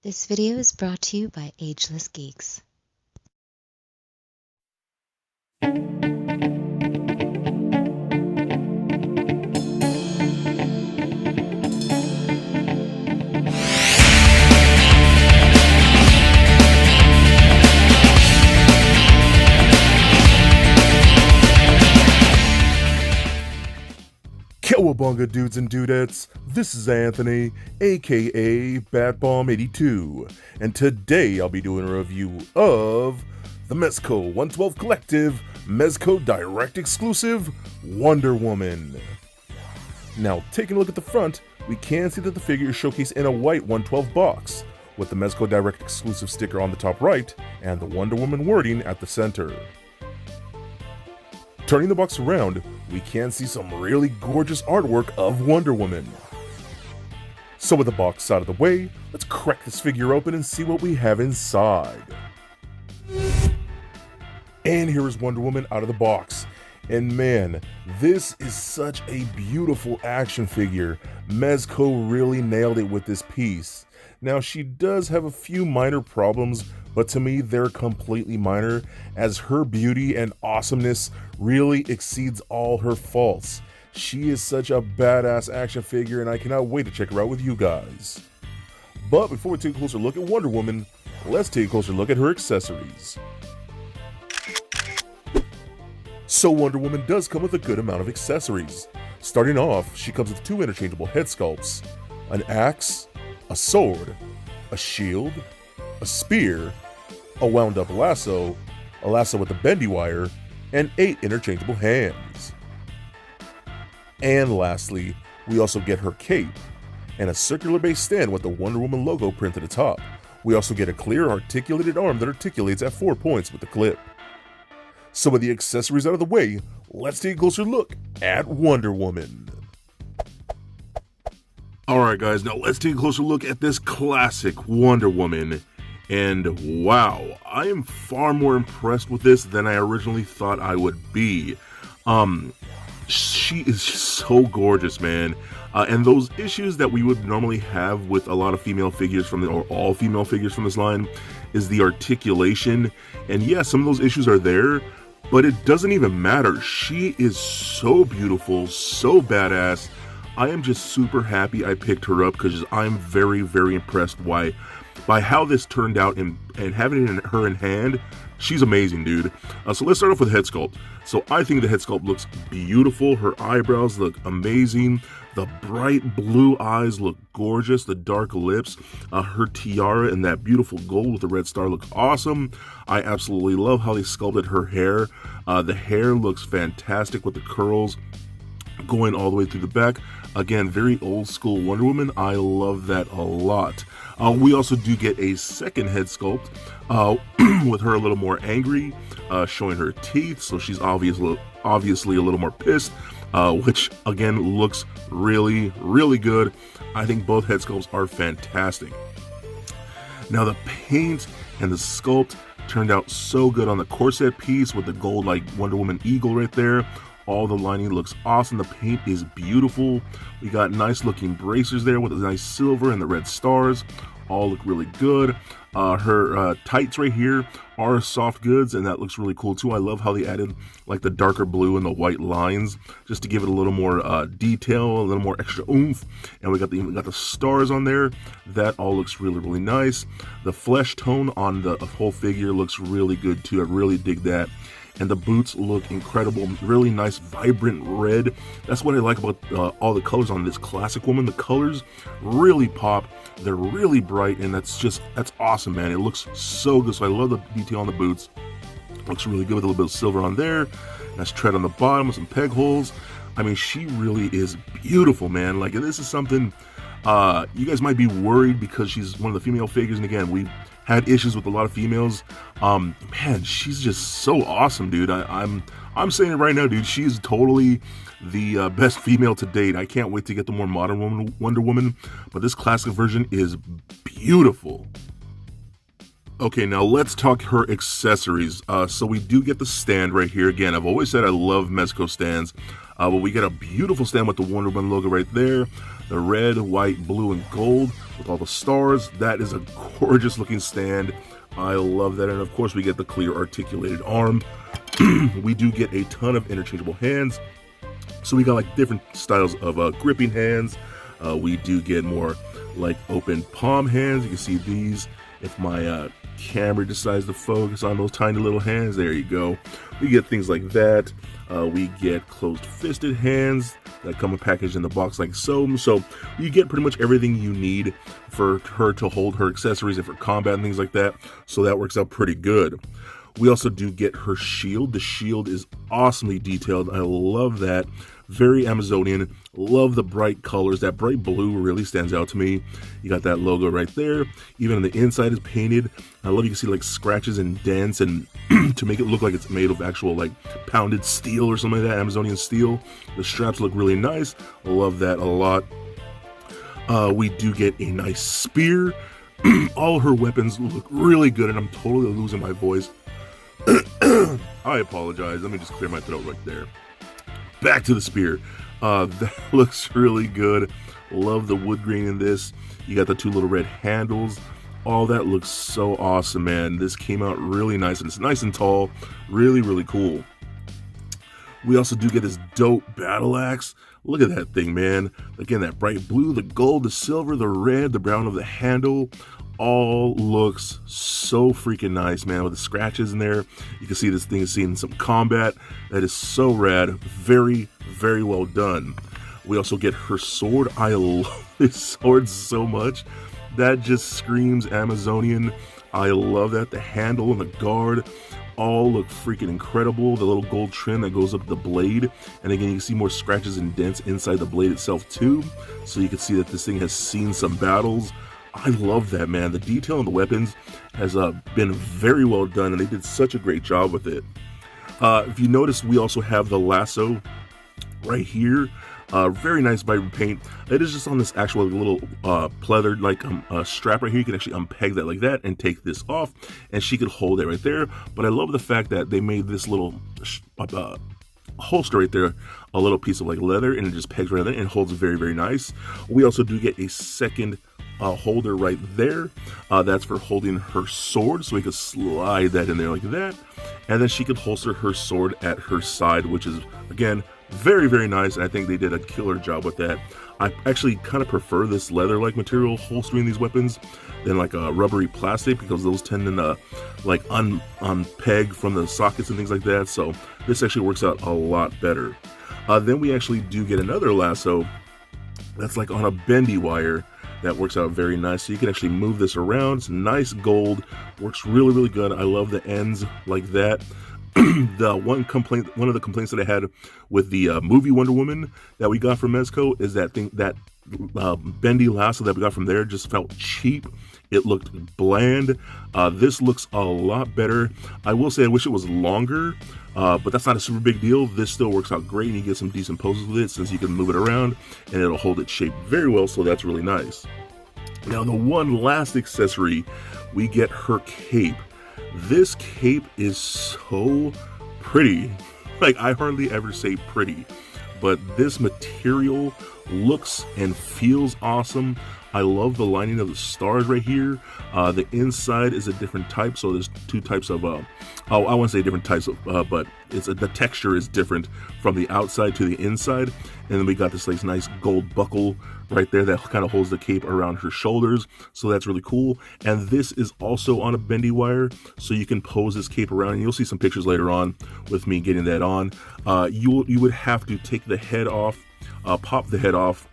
This video is brought to you by Ageless Geeks. Cowabunga dudes and dudettes, this is Anthony, aka Batbomb82, and today I'll be doing a review of the Mezco 112 Collective Mezco Direct Exclusive Wonder Woman. Now, taking a look at the front, we can see that the figure is showcased in a white 112 box, with the Mezco Direct Exclusive sticker on the top right, and the Wonder Woman wording at the center. Turning the box around, we can see some really gorgeous artwork of Wonder Woman. So with the box out of the way, let's crack this figure open and see what we have inside. And here is Wonder Woman out of the box. And man, this is such a beautiful action figure. Mezco really nailed it with this piece. Now, she does have a few minor problems, but to me they're completely minor, as her beauty and awesomeness really exceeds all her faults. She is such a badass action figure, and I cannot wait to check her out with you guys. But before we take a closer look at Wonder Woman, let's take a closer look at her accessories. So Wonder Woman does come with a good amount of accessories. Starting off, she comes with two interchangeable head sculpts, an axe, a sword, a shield, a spear, a wound up lasso, a lasso with a bendy wire, and 8 interchangeable hands. And lastly, we also get her cape, and a circular base stand with the Wonder Woman logo printed atop. We also get a clear articulated arm that articulates at 4 points with the clip. So with the accessories out of the way, let's take a closer look at Wonder Woman. Alright guys, now let's take a closer look at this classic Wonder Woman. And wow, I am far more impressed with this than I originally thought I would be. She is so gorgeous, man. And those issues that we would normally have with a lot of female figures or all female figures from this line is the articulation. And yeah, some of those issues are there, but it doesn't even matter. She is so beautiful, so badass. I am just super happy I picked her up because I'm very, very impressed by how this turned out, and having her in hand. She's amazing, dude. So let's start off with head sculpt. So I think the head sculpt looks beautiful. Her eyebrows look amazing. The bright blue eyes look gorgeous. The dark lips, her tiara and that beautiful gold with the red star look awesome. I absolutely love how they sculpted her hair. The hair looks fantastic with the curls going all the way through the back. Again, very old school Wonder Woman. I love that a lot. We also do get a second head sculpt with her a little more angry, showing her teeth, so she's obviously a little more pissed, which again looks really, really good. I think both head sculpts are fantastic. Now the paint and the sculpt turned out so good on the corset piece with the gold like Wonder Woman eagle right there. All the lining looks awesome. The paint is beautiful. We got nice looking bracers there with the nice silver and the red stars. All look really good. Her tights right here are soft goods, and that looks really cool too. I love how they added like the darker blue and the white lines just to give it a little more detail, a little more extra oomph. And we got the stars on there. That all looks really, really nice. The flesh tone on the whole figure looks really good too. I really dig that. And the boots look incredible, really nice, vibrant red. That's what I like about all the colors on this classic woman. The colors really pop. They're really bright, and that's awesome, man. It looks so good. So I love the detail on the boots. Looks really good with a little bit of silver on there. Nice tread on the bottom with some peg holes. I mean, she really is beautiful, man. Like, this is something you guys might be worried because she's one of the female figures, and again, we've had issues with a lot of females. Man, she's just so awesome, dude. I'm saying it right now, dude. She's totally the best female to date. I can't wait to get the more modern Wonder Woman, but this classic version is beautiful. Okay, now let's talk her accessories. So we do get the stand right here. Again, I've always said I love Mezco stands, but we get a beautiful stand with the Wonder Woman logo right there. the red, white, blue, and gold with all the stars. That is a gorgeous looking stand. I love that. And of course we get the clear articulated arm. We do get a ton of interchangeable hands. So we got like different styles of gripping hands. We do get more like open palm hands. You can see these. If my camera decides to focus on those tiny little hands, there you go. We get things like that. We get closed-fisted hands that come packaged in the box like so. So you get pretty much everything you need for her to hold her accessories and for combat and things like that. So that works out pretty good. We also do get her shield. The shield is awesomely detailed. I love that. Very Amazonian. Love the bright colors. That bright blue really stands out to me. You got that logo right there. Even on the inside is painted. I love you can see like scratches and dents, and to make it look like it's made of actual like pounded steel or something like that, Amazonian steel. The straps look really nice. I love that a lot. We do get a nice spear. All her weapons look really good, and I'm totally losing my voice. I apologize. Let me just clear my throat right there. Back to the spear. That looks really good. Love the wood grain in this. You got the two little red handles. All that looks so awesome, man. This came out really nice, and it's nice and tall. Really, really cool. We also do get this dope battle axe. Look at that thing, man. Again, that bright blue, the gold, the silver, the red, the brown of the handle. All looks so freaking nice, man, with the scratches in there. You can see this thing is seeing some combat. That is so rad. Very, very well done. We also get her sword. I love this sword so much. That just screams Amazonian. I love that. The handle and the guard all look freaking incredible. The little gold trim that goes up the blade. And again, you can see more scratches and dents inside the blade itself too. So you can see that this thing has seen some battles. I love that, man. The detail on the weapons has been very well done, and they did such a great job with it. If you notice, we also have the lasso right here. Very nice vibrant paint. It is just on this actual little pleathered like strap right here. You can actually unpeg that like that and take this off, and she could hold it right there. But I love the fact that they made this little holster right there a little piece of like leather, and it just pegs right there and holds very, very nice. We also do get a second holder right there. That's for holding her sword, so we could slide that in there like that, and then she could holster her sword at her side, which is again very, very nice, and I think they did a killer job with that. I actually kind of prefer this leather-like material holstering these weapons than like a rubbery plastic, because those tend to like unpeg from the sockets and things like that. So this actually works out a lot better. Then we actually do get another lasso that's like on a bendy wire. That works out very nice. So you can actually move this around. It's nice gold. Works really, really good. I love the ends like that. One of the complaints that I had with the movie Wonder Woman that we got from Mezco is that bendy lasso that we got from there just felt cheap. It looked bland. This looks a lot better. I will say I wish it was longer, but that's not a super big deal. This still works out great, and you get some decent poses with it since you can move it around and it'll hold its shape very well, so that's really nice. Now the one last accessory, we get her cape. This cape is so pretty. Like, I hardly ever say pretty, but this material looks and feels awesome. I love the lining of the stars right here. The inside is a different type, so there's two types of I won't say different types of but the texture is different from the outside to the inside. And then we got this like nice gold buckle right there that kind of holds the cape around her shoulders, so that's really cool. And this is also on a bendy wire, so you can pose this cape around, and you'll see some pictures later on with me getting that on. You would have to take the head off, pop the head off,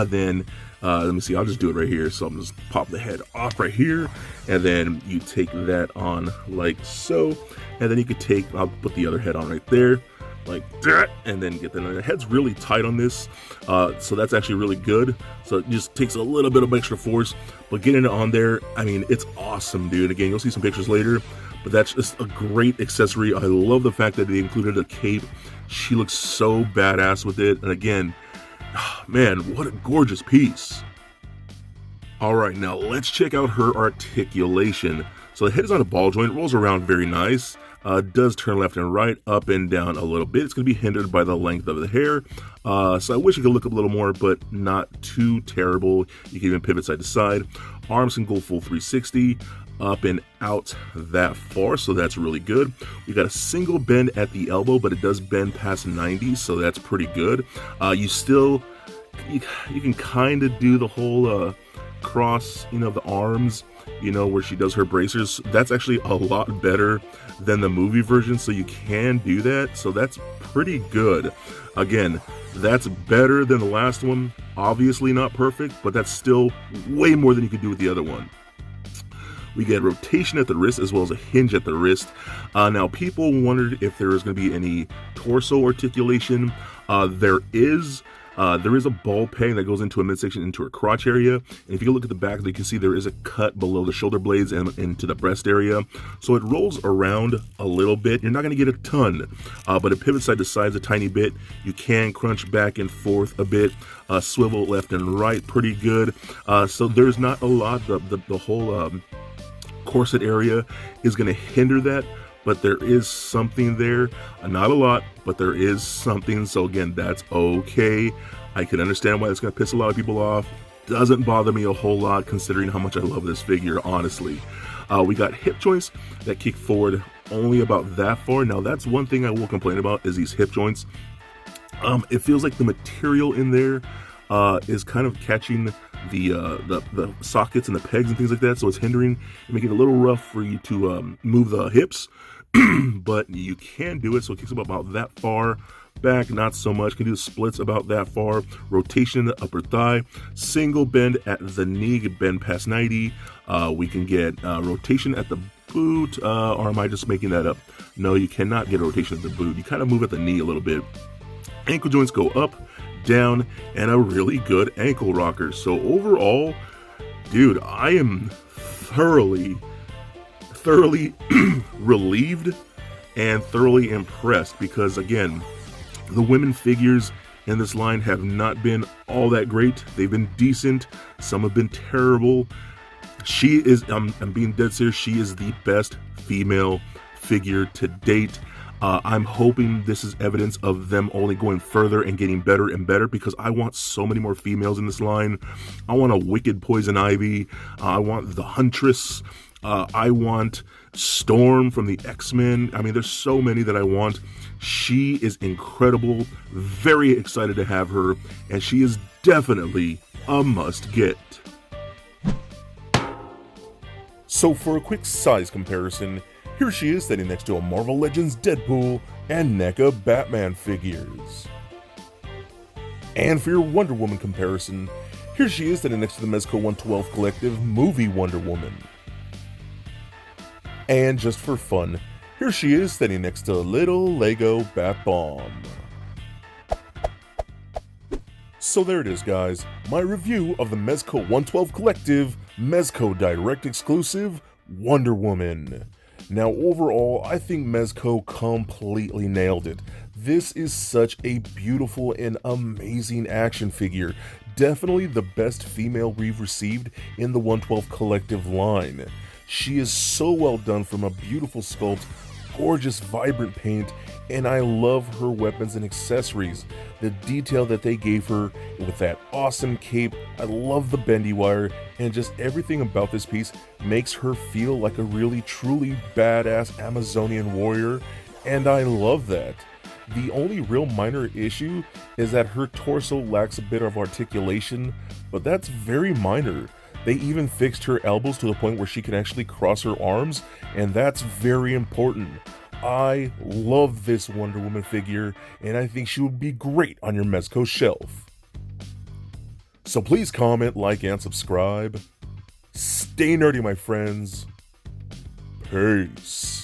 then let me see, I'll just do it right here. So I'm just pop the head off right here, and then you take that on like so, and then you could I'll put the other head on right there like that, and then get the head's really tight on this, so that's actually really good. So it just takes a little bit of extra force, but getting it on there, I mean, it's awesome, dude. Again, you'll see some pictures later, but that's just a great accessory. I love the fact that they included a cape. She looks so badass with it, and again, man, what a gorgeous piece. Alright, now let's check out her articulation. So the head is on a ball joint, rolls around very nice. does turn left and right, up and down a little bit. It's going to be hindered by the length of the hair. So I wish it could look up a little more, but not too terrible. You can even pivot side to side. Arms can go full 360, up and out that far, so that's really good. We got a single bend at the elbow, but it does bend past 90, so that's pretty good. You can kind of do the whole cross, the arms, where she does her bracers. That's actually a lot better than the movie version, so you can do that, so that's pretty good. Again, that's better than the last one. Obviously not perfect, but that's still way more than you could do with the other one. We get rotation at the wrist as well as a hinge at the wrist. Now, people wondered if there was going to be any torso articulation. There is a ball peg that goes into a midsection into her crotch area. And if you look at the back, you can see there is a cut below the shoulder blades and into the breast area. So it rolls around a little bit. You're not going to get a ton, but it pivots side to side a tiny bit. You can crunch back and forth a bit, swivel left and right pretty good. So there's not a lot. The whole corset area is going to hinder that, but there is something there. Not a lot, but there is something. So again, that's okay. I can understand why it's going to piss a lot of people off. Doesn't bother me a whole lot considering how much I love this figure, honestly. We got hip joints that kick forward only about that far. Now that's one thing I will complain about, is these hip joints. It feels like the material in there is kind of catching the sockets and the pegs and things like that, so it's hindering and making it a little rough for you to move the hips. But you can do it, so it kicks about that far back, not so much. Can do the splits about that far. Rotation in the upper thigh, single bend at the knee, bend past 90. We can get rotation at the boot, or am I just making that up? No, you cannot get a rotation at the boot. You kind of move at the knee a little bit. Ankle joints go up, down, and a really good ankle rocker. So overall, dude, I am thoroughly relieved and thoroughly impressed, because again, the women figures in this line have not been all that great. They've been decent, some have been terrible. She is, I'm being dead serious, she is the best female figure to date. I'm hoping this is evidence of them only going further and getting better and better, because I want so many more females in this line. I want a Wicked Poison Ivy. I want the Huntress. I want Storm from the X-Men. I mean, there's so many that I want. She is incredible. Very excited to have her, and she is definitely a must-get. So for a quick size comparison, here she is standing next to a Marvel Legends Deadpool and NECA Batman figures. And for your Wonder Woman comparison, here she is standing next to the Mezco 112 Collective movie Wonder Woman. And just for fun, here she is standing next to little Lego Bat Bomb. So there it is, guys, my review of the Mezco 112 Collective Mezco Direct Exclusive Wonder Woman. Now overall, I think Mezco completely nailed it. This is such a beautiful and amazing action figure. Definitely the best female we've received in the 112 Collective line. She is so well done, from a beautiful sculpt, gorgeous vibrant paint, and I love her weapons and accessories. The detail that they gave her with that awesome cape, I love the bendy wire, and just everything about this piece makes her feel like a really truly badass Amazonian warrior, and I love that. The only real minor issue is that her torso lacks a bit of articulation, but that's very minor. They even fixed her elbows to the point where she can actually cross her arms, and that's very important. I love this Wonder Woman figure, and I think she would be great on your Mezco shelf. So please comment, like, and subscribe. Stay nerdy, my friends. Peace.